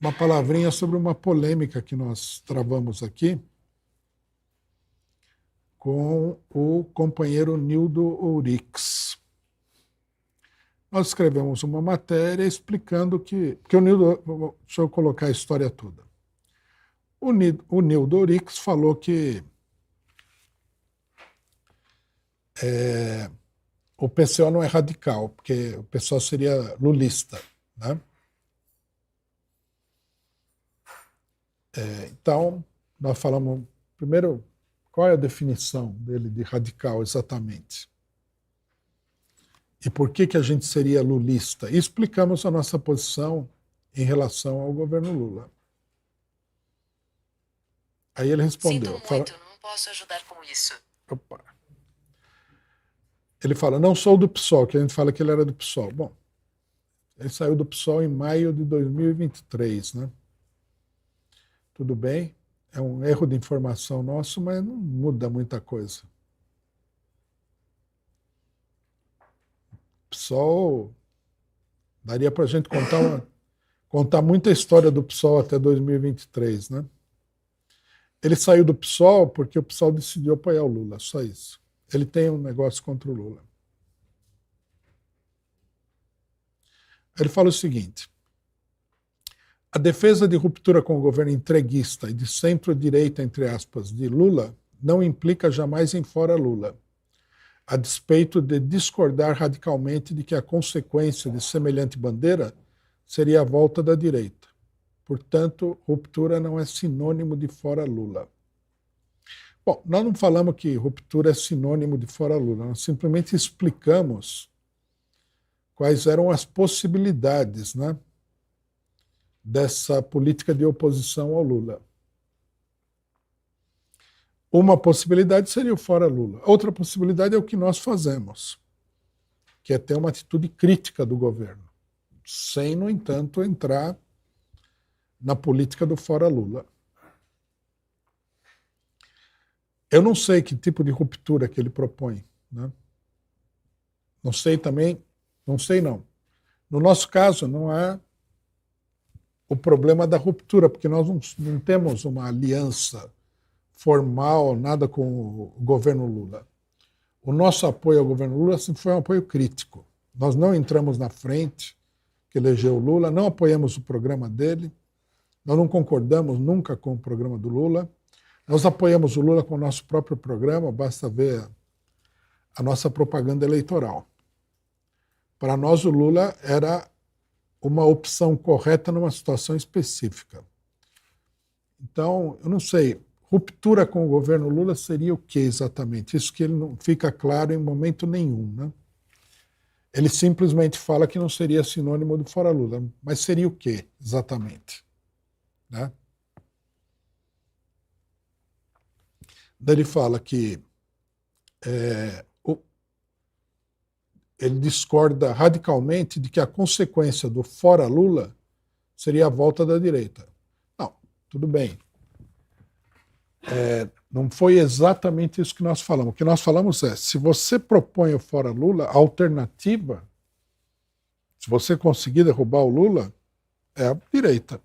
uma palavrinha sobre uma polêmica que nós travamos aqui com o companheiro Nildo Ourix. Nós escrevemos uma matéria explicando que... Porque o Nildo... Deixa eu colocar a história toda. O Nildo Ourix falou que o PCO não é radical, porque o PCO seria lulista, né? Então, nós falamos, primeiro, qual é a definição dele de radical exatamente? E por que a gente seria lulista? E explicamos a nossa posição em relação ao governo Lula. Aí ele respondeu... Sinto muito, não posso ajudar com isso. Opa. Ele fala, não sou do PSOL, que a gente fala que ele era do PSOL. Bom, ele saiu do PSOL em maio de 2023, né? Tudo bem, é um erro de informação nosso, mas não muda muita coisa. PSOL, daria para a gente contar muita história do PSOL até 2023, né? Ele saiu do PSOL porque o PSOL decidiu apoiar o Lula, só isso. Ele tem um negócio contra o Lula. Ele fala o seguinte: a defesa de ruptura com o governo entreguista e de centro-direita, entre aspas, de Lula, não implica jamais em fora Lula, a despeito de discordar radicalmente de que a consequência de semelhante bandeira seria a volta da direita. Portanto, ruptura não é sinônimo de fora Lula. Bom, nós não falamos que ruptura é sinônimo de fora Lula, nós simplesmente explicamos quais eram as possibilidades, né, dessa política de oposição ao Lula. Uma possibilidade seria o fora Lula. Outra possibilidade é o que nós fazemos, que é ter uma atitude crítica do governo, sem, no entanto, entrar na política do fora Lula. Eu não sei que tipo de ruptura que ele propõe, né? Não sei também, não sei não. No nosso caso, não é o problema da ruptura, porque nós não temos uma aliança formal, nada com o governo Lula. O nosso apoio ao governo Lula sempre foi um apoio crítico. Nós não entramos na frente, que elegeu o Lula, não apoiamos o programa dele, nós não concordamos nunca com o programa do Lula, nós apoiamos o Lula com o nosso próprio programa, basta ver a nossa propaganda eleitoral. Para nós, o Lula era uma opção correta numa situação específica. Então, eu não sei, ruptura com o governo Lula seria o que exatamente? Isso que ele não fica claro em momento nenhum, né? Ele simplesmente fala que não seria sinônimo do fora Lula, mas seria o que exatamente? Né? Daí ele fala que ele discorda radicalmente de que a consequência do fora Lula seria a volta da direita. Não, tudo bem. Não foi exatamente isso que nós falamos. O que nós falamos é, se você propõe o fora Lula, a alternativa, se você conseguir derrubar o Lula, é a direita.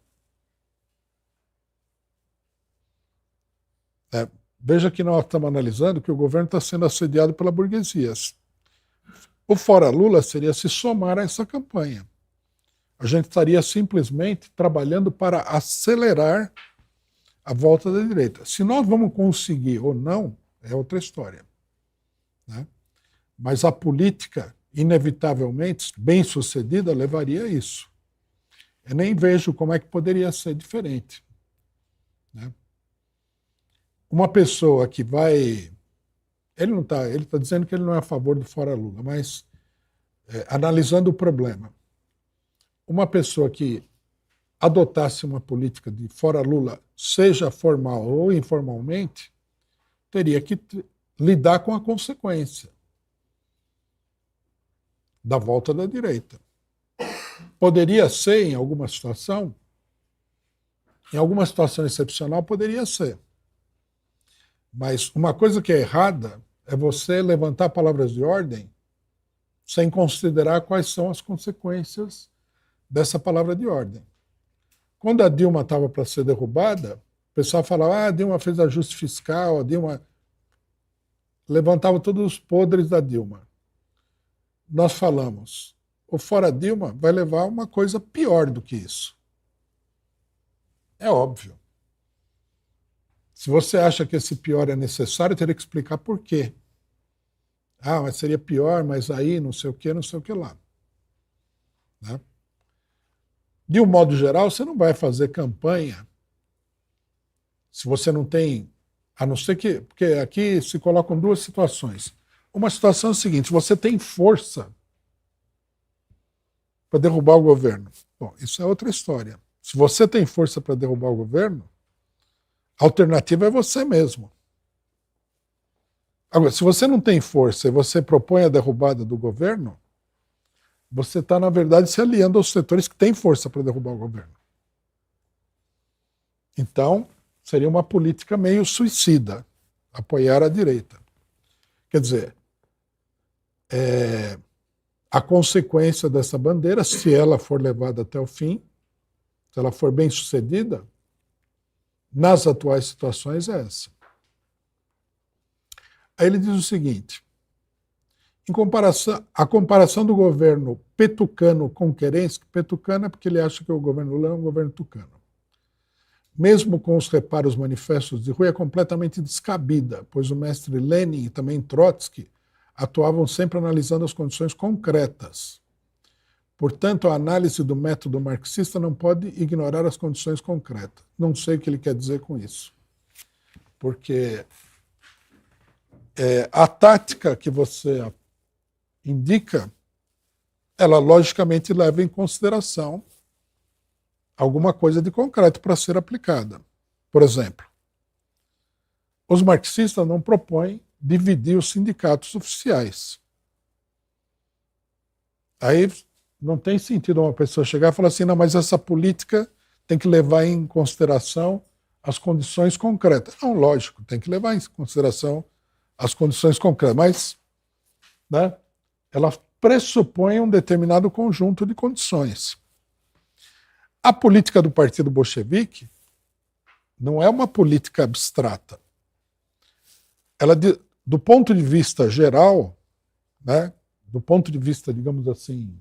Veja que nós estamos analisando que o governo está sendo assediado pela burguesia. O fora Lula seria se somar a essa campanha. A gente estaria simplesmente trabalhando para acelerar a volta da direita. Se nós vamos conseguir ou não, é outra história, né? Mas a política, inevitavelmente, bem sucedida, levaria a isso. Eu nem vejo como é que poderia ser diferente, né? Uma pessoa que vai... Ele está dizendo que ele não é a favor do fora Lula, mas analisando o problema, uma pessoa que adotasse uma política de fora Lula, seja formal ou informalmente, teria que lidar com a consequência da volta da direita. Poderia ser, em alguma situação excepcional, poderia ser. Mas uma coisa que é errada é você levantar palavras de ordem sem considerar quais são as consequências dessa palavra de ordem. quando a Dilma estava para ser derrubada, o pessoal falava, a Dilma fez ajuste fiscal, a Dilma levantava todos os podres da Dilma. Nós falamos, o fora Dilma vai levar uma coisa pior do que isso. É óbvio. Se você acha que esse pior é necessário, teria que explicar por quê. Mas seria pior, mas aí não sei o que lá. Né? De um modo geral, você não vai fazer campanha se você não tem, a não ser que, porque aqui se colocam duas situações. Uma situação é a seguinte, você tem força para derrubar o governo. Bom, isso é outra história. Se você tem força para derrubar o governo, a alternativa é você mesmo. Agora, se você não tem força e você propõe a derrubada do governo, você está, na verdade, se aliando aos setores que têm força para derrubar o governo. Então, seria uma política meio suicida, apoiar a direita. Quer dizer, a consequência dessa bandeira, se ela for levada até o fim, se ela for bem sucedida, nas atuais situações é essa. Aí ele diz o seguinte, a comparação do governo petucano com Kerensky, petucano é porque ele acha que o governo Lula é um governo tucano, mesmo com os reparos manifestos de Rui, é completamente descabida, pois o mestre Lenin e também Trotsky atuavam sempre analisando as condições concretas. Portanto, a análise do método marxista não pode ignorar as condições concretas. Não sei o que ele quer dizer com isso. Porque a tática que você indica, ela logicamente leva em consideração alguma coisa de concreto para ser aplicada. Por exemplo, os marxistas não propõem dividir os sindicatos oficiais. Aí não tem sentido uma pessoa chegar e falar assim, não, mas essa política tem que levar em consideração as condições concretas. Não, lógico, tem que levar em consideração as condições concretas, mas né, ela pressupõe um determinado conjunto de condições. A política do Partido Bolchevique não é uma política abstrata. Ela, do ponto de vista geral, né, do ponto de vista, digamos assim,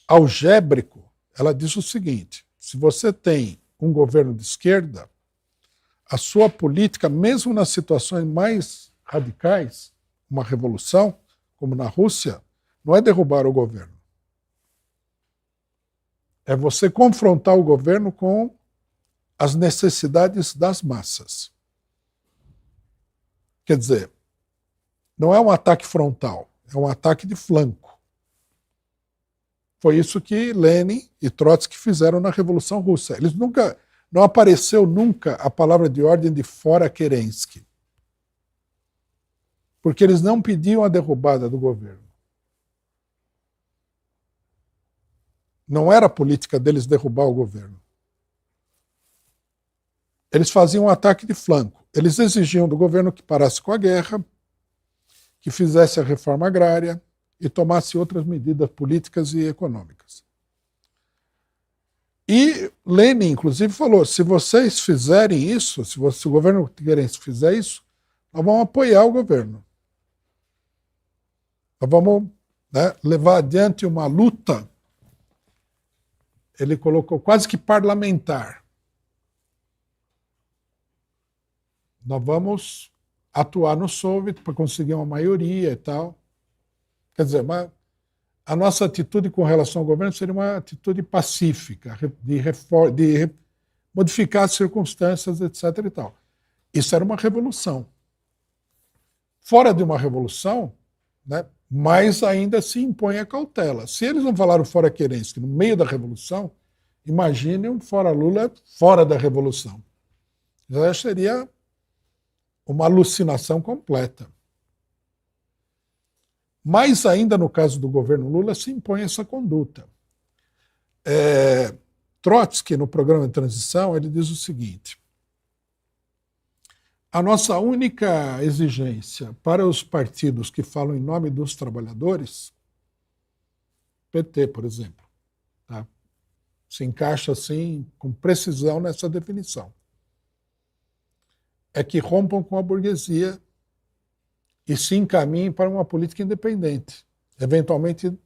algébrico, ela diz o seguinte, se você tem um governo de esquerda, a sua política, mesmo nas situações mais radicais, uma revolução, como na Rússia, não é derrubar o governo. É você confrontar o governo com as necessidades das massas. Quer dizer, não é um ataque frontal, é um ataque de flanco. Foi isso que Lenin e Trotsky fizeram na Revolução Russa. Eles nunca, não apareceu nunca a palavra de ordem de fora Kerensky. Porque eles não pediam a derrubada do governo. Não era a política deles derrubar o governo. Eles faziam um ataque de flanco. Eles exigiam do governo que parasse com a guerra, que fizesse a reforma agrária e tomasse outras medidas políticas e econômicas. E Lenin, inclusive, falou, se vocês fizerem isso, se o governo Kerensky fizer isso, nós vamos apoiar o governo. Nós vamos levar adiante uma luta, ele colocou quase que parlamentar. Nós vamos atuar no Soviet para conseguir uma maioria e tal. Quer dizer, a nossa atitude com relação ao governo seria uma atitude pacífica, de modificar as circunstâncias, etc. e tal. Isso era uma revolução. Fora de uma revolução, né, mas ainda se impõe a cautela. Se eles não falaram fora Kerensky no meio da revolução, imagine um fora Lula fora da revolução. Já seria uma alucinação completa. Mais ainda no caso do governo Lula se impõe essa conduta. Trotsky, no programa de transição, ele diz o seguinte, a nossa única exigência para os partidos que falam em nome dos trabalhadores, PT, por exemplo, tá? se encaixa assim com precisão nessa definição. É que rompam com a burguesia e se encaminhem para uma política independente, eventualmente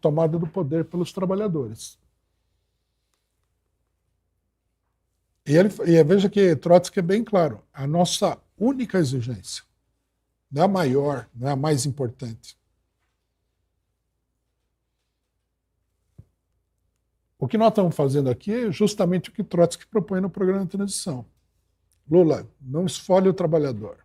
tomada do poder pelos trabalhadores. E veja que Trotsky é bem claro, a nossa única exigência, não é a maior, não é a mais importante. O que nós estamos fazendo aqui é justamente o que Trotsky propõe no programa de transição. Lula, não esfolhe o trabalhador.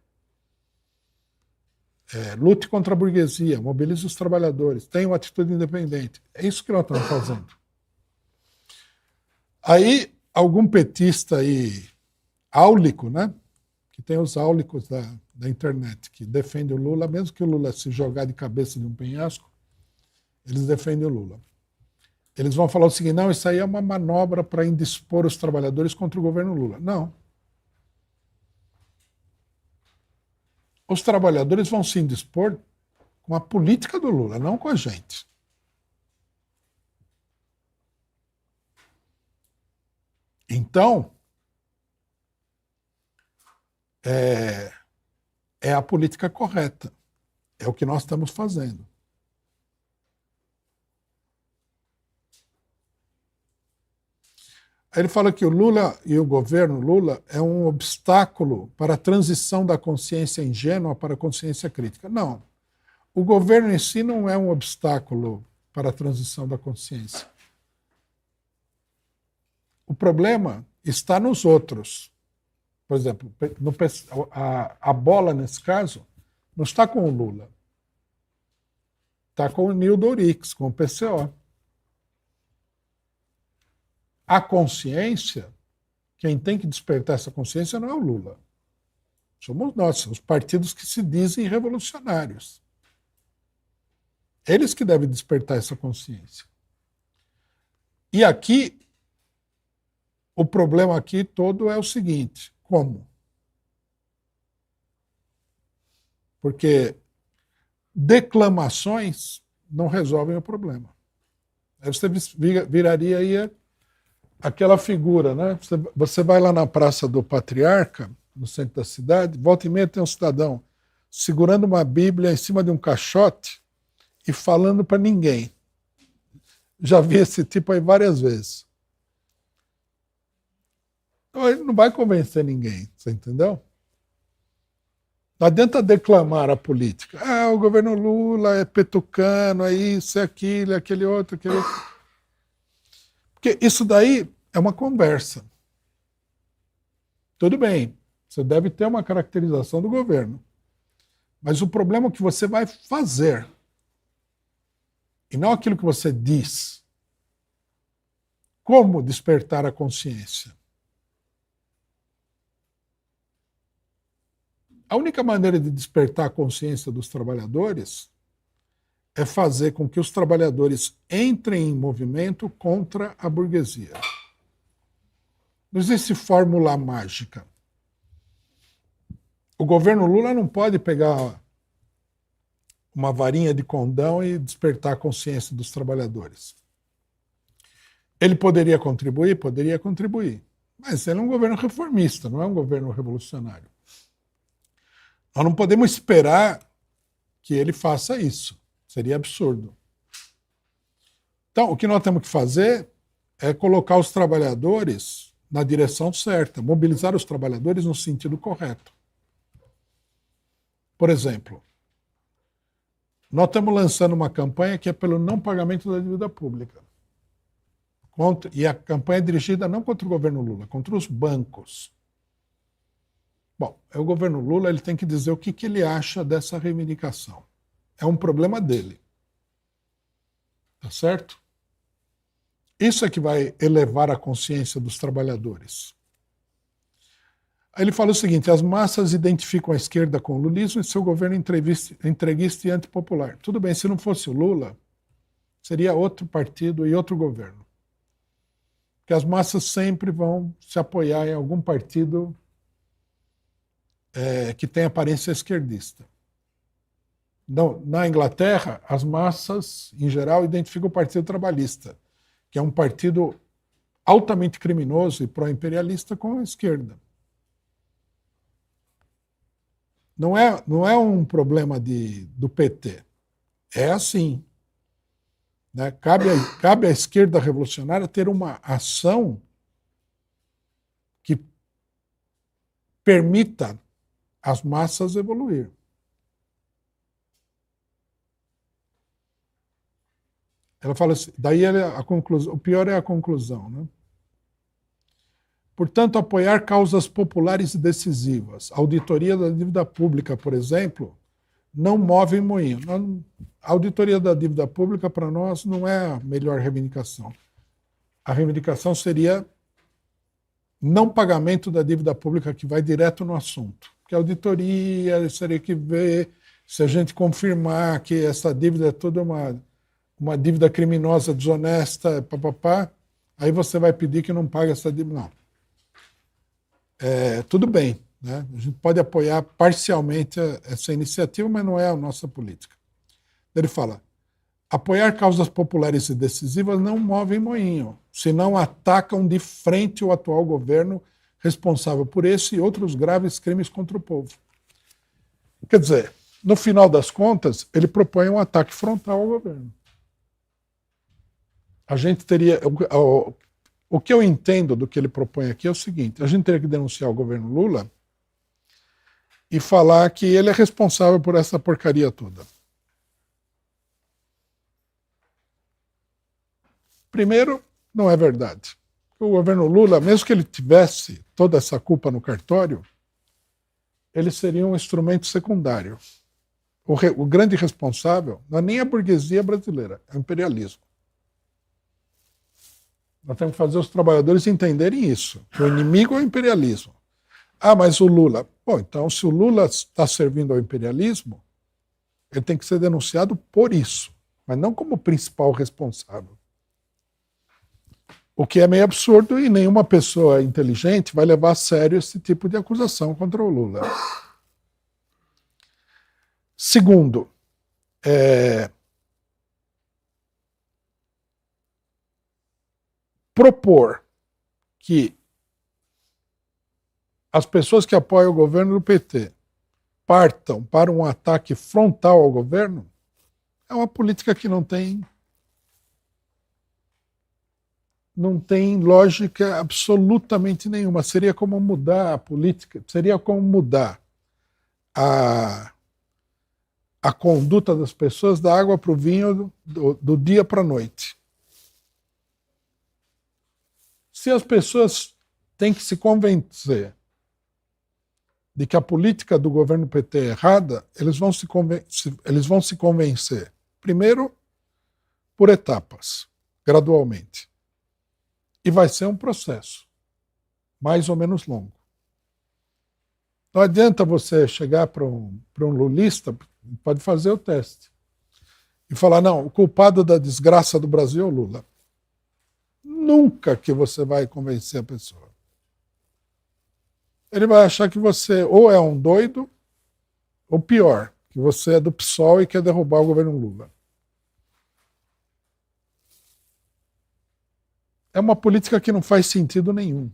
Lute contra a burguesia, mobilize os trabalhadores, tenha uma atitude independente. É isso que nós estamos fazendo. Aí, algum petista aí, áulico, né? Que tem os áulicos da internet, que defende o Lula, mesmo que o Lula se jogar de cabeça de um penhasco, eles defendem o Lula. Eles vão falar o seguinte, não, isso aí é uma manobra para indispor os trabalhadores contra o governo Lula. Não. Os trabalhadores vão se indispor com a política do Lula, não com a gente. Então, é a política correta. É o que nós estamos fazendo. Aí ele fala que o Lula e o governo Lula é um obstáculo para a transição da consciência ingênua para a consciência crítica. Não. O governo em si não é um obstáculo para a transição da consciência. O problema está nos outros. Por exemplo, a bola, nesse caso, não está com o Lula. Está com o Nildo Ourix, com o PCO. A consciência, quem tem que despertar essa consciência não é o Lula. Somos nós, os partidos que se dizem revolucionários. Eles que devem despertar essa consciência. E aqui, o problema aqui todo é o seguinte, como? Porque declamações não resolvem o problema. Aí você viraria aí aquela figura, né? Você vai lá na Praça do Patriarca, no centro da cidade, volta e meia tem um cidadão segurando uma Bíblia em cima de um caixote e falando para ninguém. Já vi esse tipo aí várias vezes. Então, ele não vai convencer ninguém, você entendeu? Não adianta declamar a política. Ah, o governo Lula é petucano, é isso, é aquilo, é aquele outro, aquele outro. Porque isso daí é uma conversa. Tudo bem, você deve ter uma caracterização do governo. Mas o problema é o que você vai fazer. E não aquilo que você diz. Como despertar a consciência? A única maneira de despertar a consciência dos trabalhadores é fazer com que os trabalhadores entrem em movimento contra a burguesia. Não existe fórmula mágica. O governo Lula não pode pegar uma varinha de condão e despertar a consciência dos trabalhadores. Ele poderia contribuir? Poderia contribuir. Mas ele é um governo reformista, não é um governo revolucionário. Nós não podemos esperar que ele faça isso. Seria absurdo. Então, o que nós temos que fazer é colocar os trabalhadores na direção certa, mobilizar os trabalhadores no sentido correto. Por exemplo, nós estamos lançando uma campanha que é pelo não pagamento da dívida pública. E a campanha é dirigida não contra o governo Lula, contra os bancos. Bom, o governo Lula ele tem que dizer o que ele acha dessa reivindicação. É um problema dele. Tá certo? Isso é que vai elevar a consciência dos trabalhadores. Aí ele fala o seguinte, as massas identificam a esquerda com o lulismo e seu governo entreguista e antipopular. Tudo bem, se não fosse o Lula, seria outro partido e outro governo. Porque as massas sempre vão se apoiar em algum partido que tem aparência esquerdista. Não, na Inglaterra, as massas, em geral, identificam o Partido Trabalhista, que é um partido altamente criminoso e pró-imperialista com a esquerda. Não é um problema do PT. É assim. Né? Cabe à esquerda revolucionária ter uma ação que permita as massas evoluir. Ela fala assim, daí a conclusão, o pior é a conclusão, né? Portanto, apoiar causas populares e decisivas. A auditoria da dívida pública, por exemplo, não move moinho. A auditoria da dívida pública, para nós, não é a melhor reivindicação. A reivindicação seria não pagamento da dívida pública, que vai direto no assunto. Porque a auditoria seria que ver, se a gente confirmar que essa dívida é toda uma dívida criminosa, desonesta, papapá, aí você vai pedir que não pague essa dívida. Não. Tudo bem, né? A gente pode apoiar parcialmente essa iniciativa, mas não é a nossa política. Ele fala, apoiar causas populares e decisivas não movem moinho, senão atacam de frente o atual governo responsável por esse e outros graves crimes contra o povo. Quer dizer, no final das contas, ele propõe um ataque frontal ao governo. A gente teria... O que eu entendo do que ele propõe aqui é o seguinte, a gente teria que denunciar o governo Lula e falar que ele é responsável por essa porcaria toda. Primeiro, não é verdade. O governo Lula, mesmo que ele tivesse toda essa culpa no cartório, ele seria um instrumento secundário. O grande responsável não é nem a burguesia brasileira, é o imperialismo. Nós temos que fazer os trabalhadores entenderem isso. O inimigo é o imperialismo. Ah, mas o Lula... Bom, então, se o Lula está servindo ao imperialismo, ele tem que ser denunciado por isso, mas não como principal responsável. O que é meio absurdo e nenhuma pessoa inteligente vai levar a sério esse tipo de acusação contra o Lula. Segundo, propor que as pessoas que apoiam o governo do PT partam para um ataque frontal ao governo é uma política que não tem lógica absolutamente nenhuma. Seria como mudar a política, seria como mudar a conduta das pessoas da água para o vinho do dia para a noite. Se as pessoas têm que se convencer de que a política do governo PT é errada, eles vão se convencer, primeiro, por etapas, gradualmente. E vai ser um processo, mais ou menos longo. Não adianta você chegar para um lulista, pode fazer o teste, e falar, não, o culpado da desgraça do Brasil é o Lula. Nunca que você vai convencer a pessoa. Ele vai achar que você ou é um doido, ou pior, que você é do PSOL e quer derrubar o governo Lula. É uma política que não faz sentido nenhum.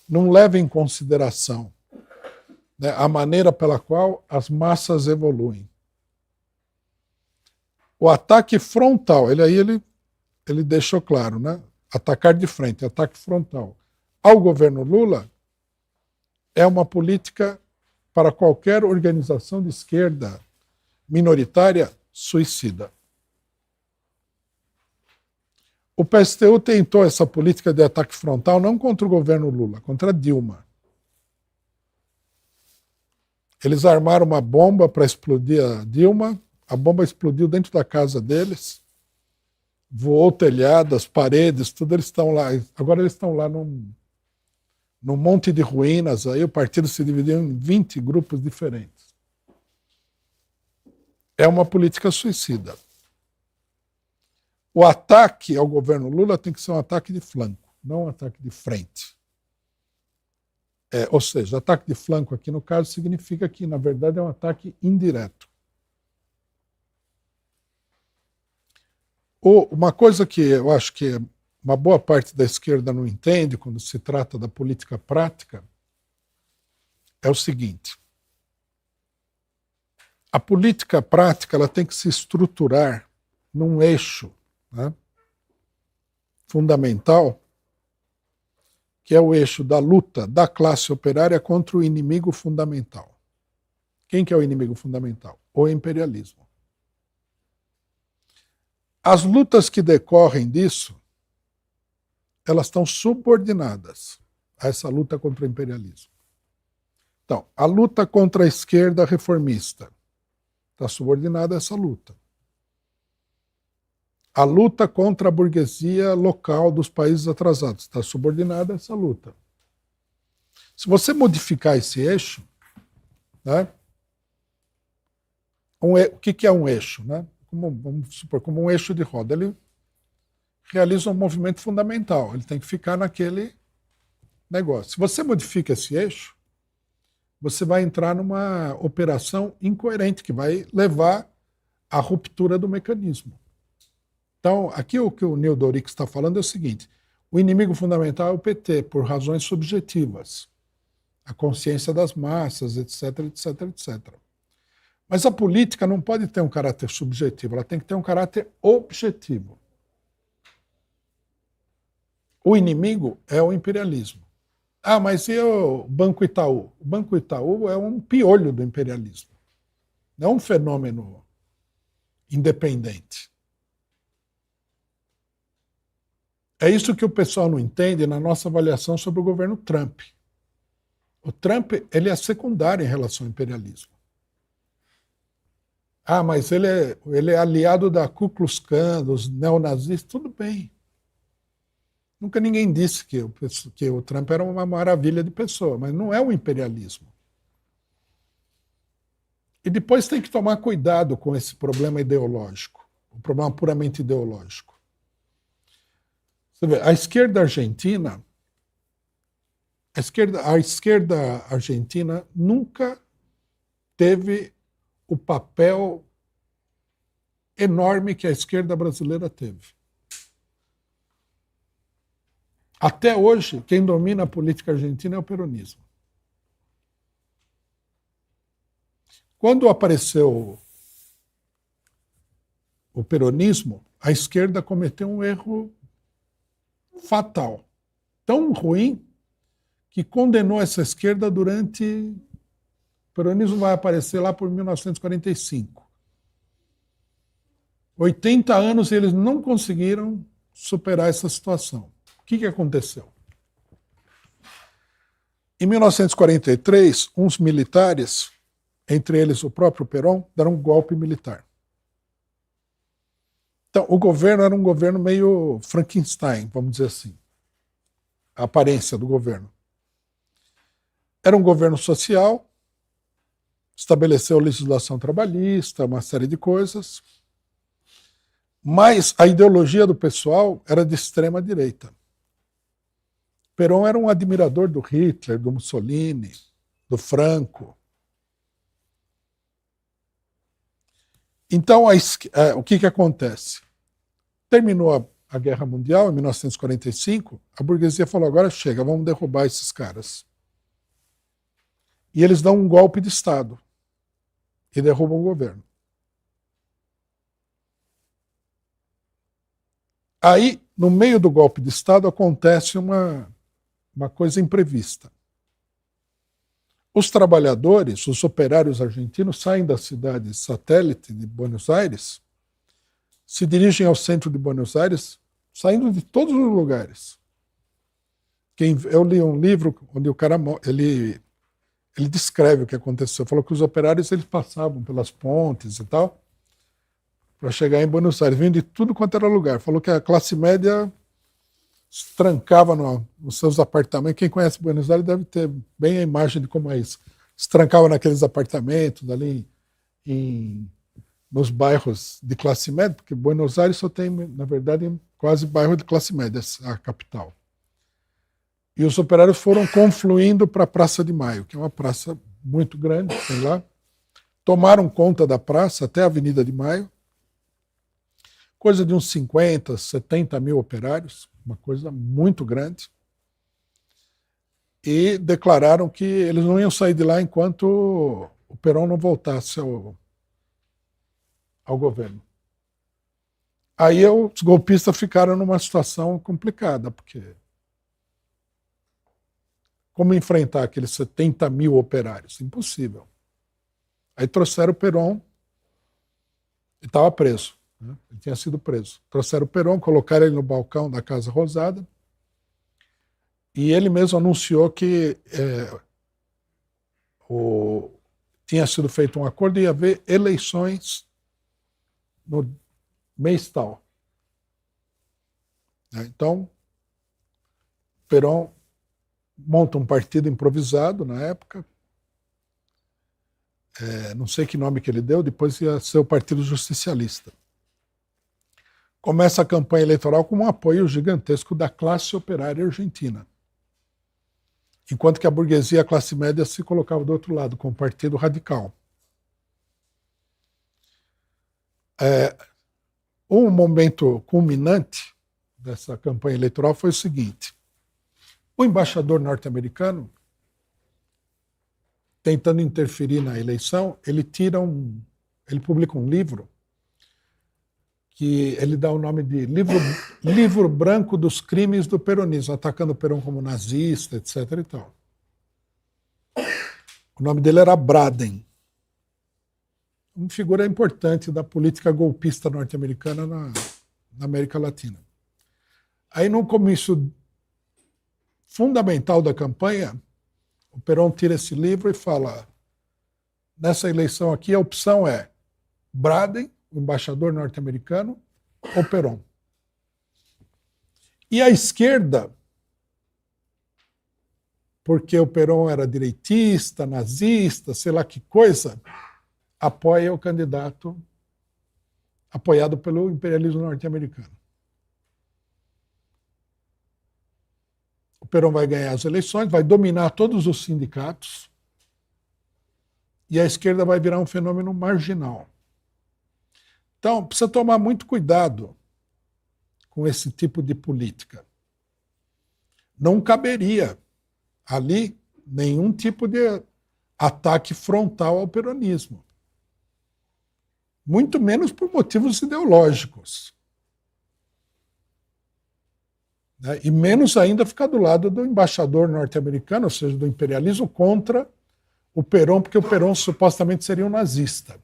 Não leva em consideração, né, a maneira pela qual as massas evoluem. O ataque frontal, ele deixou claro, né? Atacar de frente, ataque frontal ao governo Lula é uma política para qualquer organização de esquerda minoritária suicida. O PSTU tentou essa política de ataque frontal não contra o governo Lula, contra Dilma. Eles armaram uma bomba para explodir a Dilma, a bomba explodiu dentro da casa deles, voou o telhado, as paredes, tudo, eles estão lá. Agora eles estão lá num monte de ruínas, aí o partido se dividiu em 20 grupos diferentes. É uma política suicida. O ataque ao governo Lula tem que ser um ataque de flanco, não um ataque de frente. Ou seja, ataque de flanco aqui no caso significa que, na verdade, é um ataque indireto. Uma coisa que eu acho que uma boa parte da esquerda não entende quando se trata da política prática é o seguinte: a política prática ela tem que se estruturar num eixo, né, fundamental, que é o eixo da luta da classe operária contra o inimigo fundamental. Quem que é o inimigo fundamental? O imperialismo. As lutas que decorrem disso, elas estão subordinadas a essa luta contra o imperialismo. Então, a luta contra a esquerda reformista está subordinada a essa luta. A luta contra a burguesia local dos países atrasados está subordinada a essa luta. Se você modificar esse eixo, né, o que é um eixo? Né? Vamos supor, como um eixo de roda. Ele realiza um movimento fundamental, ele tem que ficar naquele negócio. Se você modifica esse eixo, você vai entrar numa operação incoerente que vai levar à ruptura do mecanismo. Então, aqui o que o Neil Doric está falando é o seguinte: o inimigo fundamental é o PT, por razões subjetivas, a consciência das massas, etc, etc, etc. Mas a política não pode ter um caráter subjetivo, ela tem que ter um caráter objetivo. O inimigo é o imperialismo. Ah, mas e o Banco Itaú? O Banco Itaú é um piolho do imperialismo. Não é um fenômeno independente. É isso que o pessoal não entende na nossa avaliação sobre o governo Trump. O Trump ele é secundário em relação ao imperialismo. Ah, mas ele é aliado da Ku Klux Klan, dos neonazistas, tudo bem. Nunca ninguém disse que o Trump era uma maravilha de pessoa, mas não é o imperialismo. E depois tem que tomar cuidado com esse problema ideológico, o problema puramente ideológico. Você vê, a esquerda argentina nunca teve o papel enorme que a esquerda brasileira teve. Até hoje, quem domina a política argentina é o peronismo. Quando apareceu o peronismo, a esquerda cometeu um erro fatal, tão ruim, que condenou essa esquerda durante... O peronismo vai aparecer lá por 1945. 80 anos e eles não conseguiram superar essa situação. O que aconteceu? Em 1943, uns militares, entre eles o próprio Perón, deram um golpe militar. Então, o governo era um governo meio Frankenstein, vamos dizer assim. A aparência do governo. Era um governo social, estabeleceu legislação trabalhista, uma série de coisas, mas a ideologia do pessoal era de extrema direita. Perón era um admirador do Hitler, do Mussolini, do Franco. Então, o que acontece? Terminou a Guerra Mundial, em 1945, a burguesia falou, agora chega, vamos derrubar esses caras. E eles dão um golpe de Estado e derrubam o governo. Aí, no meio do golpe de Estado, acontece uma coisa imprevista. Os trabalhadores, os operários argentinos, saem da cidade satélite de Buenos Aires, se dirigem ao centro de Buenos Aires, saindo de todos os lugares. Eu li um livro onde o cara ele descreve o que aconteceu. Falou que os operários eles passavam pelas pontes e tal, para chegar em Buenos Aires, vindo de tudo quanto era lugar. Falou que a classe média se trancava nos seus apartamentos. Quem conhece Buenos Aires deve ter bem a imagem de como é isso. Se trancava naqueles apartamentos ali nos bairros de classe média, porque Buenos Aires só tem, na verdade, quase bairro de classe média, a capital. E os operários foram confluindo para a Praça de Maio, que é uma praça muito grande, tem lá. Tomaram conta da praça até a Avenida de Maio. Coisa de uns 50, 70 mil operários, uma coisa muito grande, e declararam que eles não iam sair de lá enquanto o Perón não voltasse ao governo. Aí os golpistas ficaram numa situação complicada, porque como enfrentar aqueles 70 mil operários? Impossível. Aí trouxeram o Perón, ele estava preso, né? Ele tinha sido preso. Trouxeram o Perón, colocaram ele no balcão da Casa Rosada, e ele mesmo anunciou que tinha sido feito um acordo e ia haver eleições no mês tal. Então, Perón monta um partido improvisado na época, não sei que nome que ele deu, depois ia ser o Partido Justicialista. Começa a campanha eleitoral com um apoio gigantesco da classe operária argentina, enquanto que a burguesia e a classe média se colocavam do outro lado, com o Partido Radical. Um momento culminante dessa campanha eleitoral foi o seguinte: o embaixador norte-americano, tentando interferir na eleição, ele publica um livro que ele dá o nome de Livro Branco dos Crimes do Peronismo, atacando o Perón como nazista, etc. e tal. O nome dele era Braden, uma figura importante da política golpista norte-americana na América Latina. Aí, num comício fundamental da campanha, o Perón tira esse livro e fala: nessa eleição aqui, a opção é Braden, o embaixador norte-americano, ou Perón. E a esquerda, porque o Perón era direitista, nazista, sei lá que coisa, apoia o candidato apoiado pelo imperialismo norte-americano. O Perón vai ganhar as eleições, vai dominar todos os sindicatos, e a esquerda vai virar um fenômeno marginal. Então, precisa tomar muito cuidado com esse tipo de política. Não caberia ali nenhum tipo de ataque frontal ao peronismo. Muito menos por motivos ideológicos. E menos ainda ficar do lado do embaixador norte-americano, ou seja, do imperialismo, contra o Perón, porque o Perón supostamente seria um nazista.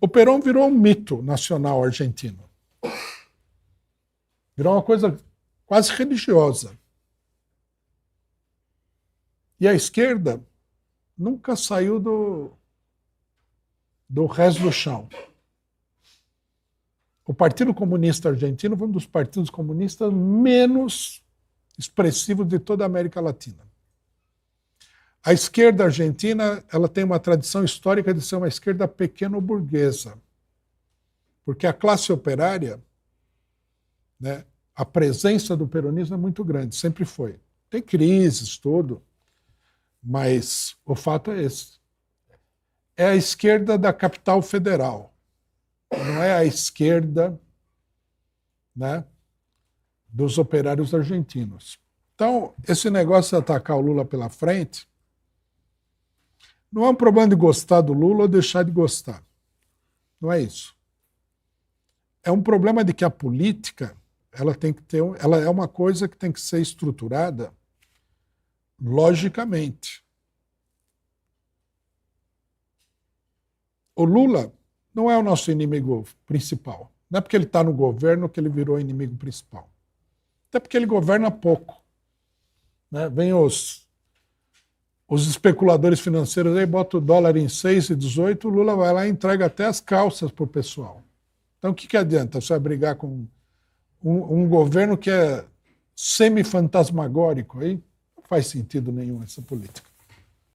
O Perón virou um mito nacional argentino. Virou uma coisa quase religiosa. E a esquerda nunca saiu do resto do chão. O Partido Comunista Argentino foi um dos partidos comunistas menos expressivos de toda a América Latina. A esquerda argentina, ela tem uma tradição histórica de ser uma esquerda pequeno-burguesa, porque a classe operária, né, a presença do peronismo é muito grande, sempre foi. Tem crises, tudo, mas o fato é esse. É a esquerda da capital federal, não é a esquerda, né, dos operários argentinos. Então, esse negócio de atacar o Lula pela frente não é um problema de gostar do Lula ou deixar de gostar. Não é isso. É um problema de que a política, ela é uma coisa que tem que ser estruturada logicamente. O Lula não é o nosso inimigo principal. Não é porque ele está no governo que ele virou inimigo principal. Até porque ele governa pouco. Né? Vem os especuladores financeiros aí, botam o dólar em 6,18, o Lula vai lá e entrega até as calças para o pessoal. Então o que adianta? Você vai brigar com um governo que é semi-fantasmagórico aí? Não faz sentido nenhum essa política.